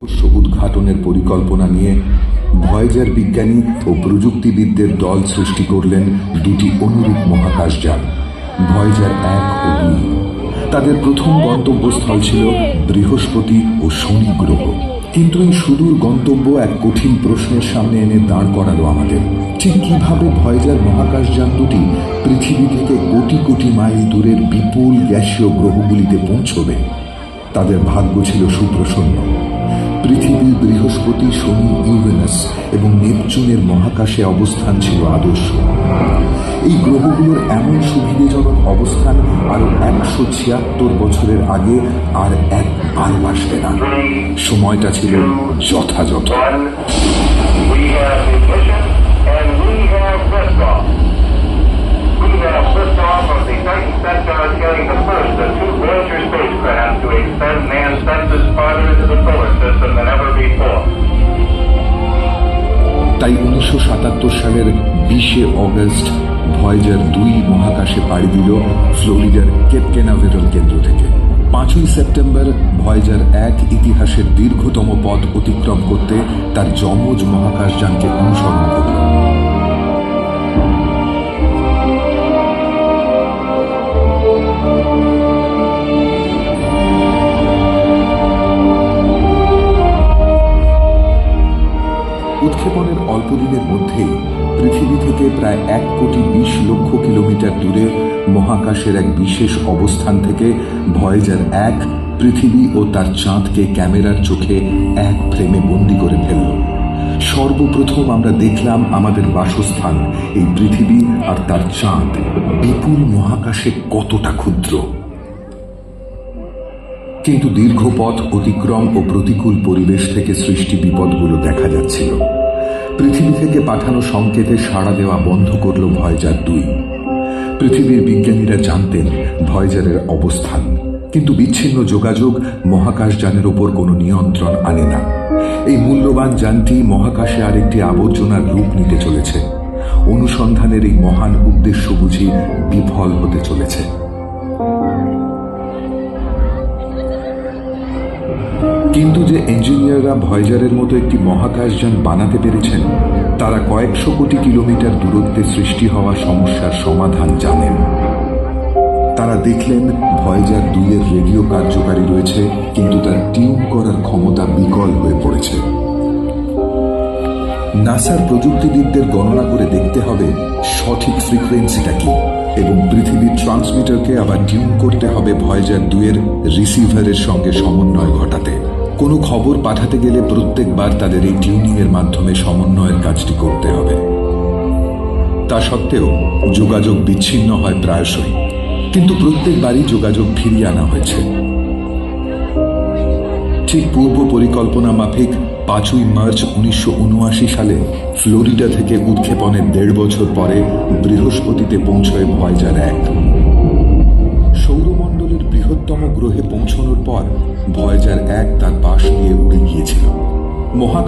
রহস্য উদ্ঘাটনের পরিকল্পনা নিয়ে ভয়েজার বিজ্ঞানী ও প্রযুক্তিবিদদের দল সৃষ্টি করলেন দুটি অনুরূপ মহাকাশযান ভয়েজার 1 ও 2। তাদের প্রথম গন্তব্যস্থল ছিল বৃহস্পতি ও শনি গ্রহ। কিন্তু এই সুদূর গন্তব্য এক কঠিন প্রশ্নের সামনে এনে দাঁড় করালো আমাদের। ঠিক কিভাবে ভয়েজার মহাকাশযান দুটি পৃথিবী থেকে কোটি কোটি মাইল দূরের বিপুল গ্যাসীয় গ্রহগুলিতে পৌঁছবে? তাদের ভাগ্য ছিল সুপ্রসন্ন। পৃথিবী, বৃহস্পতি, শনি, ইউরেনাস এবং নেপচুনের মহাকাশে অবস্থান ছিল আদর্শ। এই গ্রহগুলোর এমন সুবিধাজনক অবস্থান আরো 176 বছরের আগে আর একবার আসবে না। সময়টা ছিল যথাযথ। তাই 1977 সালের 20 অগস্ট ভয়েজার 2 মহাকাশে পাড়ি দিল ফ্লোরিডার কেপ ক্যানাভেরাল কেন্দ্র থেকে। 5 সেপ্টেম্বর ভয়েজার 1 ইতিহাসের দীর্ঘতম পথ অতিক্রম করতে তার যমজ মহাকাশযানকে অনুসরণ করল। উৎক্ষেপণের অল্প দিনের মধ্যেই পৃথিবী থেকে প্রায় 1,20,00,000 কিলোমিটার দূরে মহাকাশের এক বিশেষ অবস্থান থেকে ভয়েজার 1 পৃথিবী ও তার চাঁদকে ক্যামেরার চোখে এক ফ্রেমে বন্দি করে ফেলল। সর্বপ্রথম আমরা দেখলাম আমাদের বাসস্থান, এই পৃথিবী আর তার চাঁদ বিপুল মহাকাশে কতটা ক্ষুদ্র। কিন্তু দীর্ঘ পথ অতিক্রম ও প্রতিকূল পরিবেশ থেকে সৃষ্টি বিপদগুলো দেখা যাচ্ছিল। পৃথিবী থেকে পাঠানো সংকেতে সাড়া দেওয়া বন্ধ করল ভয়েজার 2। পৃথিবীর বিজ্ঞানীরা জানতেন ভয়েজারের অবস্থান, কিন্তু বিচ্ছিন্ন যোগাযোগ মহাকাশযানের উপর কোনো নিয়ন্ত্রণ আনে না। এই মূল্যবান যানটি মহাকাশে আরেকটি আবর্জনার রূপ নিতে চলেছে। অনুসন্ধানের এই মহান উদ্দেশ্য বুঝি বিফল হতে চলেছে। কিন্তু যে ইঞ্জিনিয়াররা ভয়েজারের মতো একটি মহাকাশযান বানাতে পেরেছেন, তারা কয়েকশো কোটি কিলোমিটার দূরত্বে সৃষ্টি হওয়া সমস্যার সমাধান জানেন। তারা দেখলেন ভয়েজার 2 এর রেডিও কার্যকারী রয়েছে, কিন্তু তার টিউন করার ক্ষমতা বিকল হয়ে পড়েছে। নাসার প্রযুক্তিবিদদের গণনা করে দেখতে হবে সঠিক ফ্রিকোয়েন্সিটা কি, এবং পৃথিবীর ট্রান্সমিটারকে আবার টিউন করতে হবে ভয়েজার 2 এর রিসিভারের সঙ্গে সমন্বয় ঘটাতে। কোনো খবর পাঠাতে গেলে প্রত্যেকবার তাদের এই টিউনিংয়ের মাধ্যমে সমন্বয়ের কাজটি করতে হবে। তা সত্ত্বেও যোগাযোগ বিচ্ছিন্ন হয় প্রায়শই, কিন্তু প্রত্যেকবারই যোগাযোগ ফিরিয়ে আনা হয়েছে। ঠিক পূর্ব পরিকল্পনা মাফিক 5 মার্চ 1979 সালে ফ্লোরিডা থেকে উৎক্ষেপণের 1.5 বছর পরে বৃহস্পতিতে পৌঁছয় ভয়েজার 1। সৌরমণ্ডলের বৃহত্তম গ্রহে পৌঁছানোর পর ভয়েজার 1 তার পাশ দিয়ে উড়ে গিয়েছিল। মহাকাশ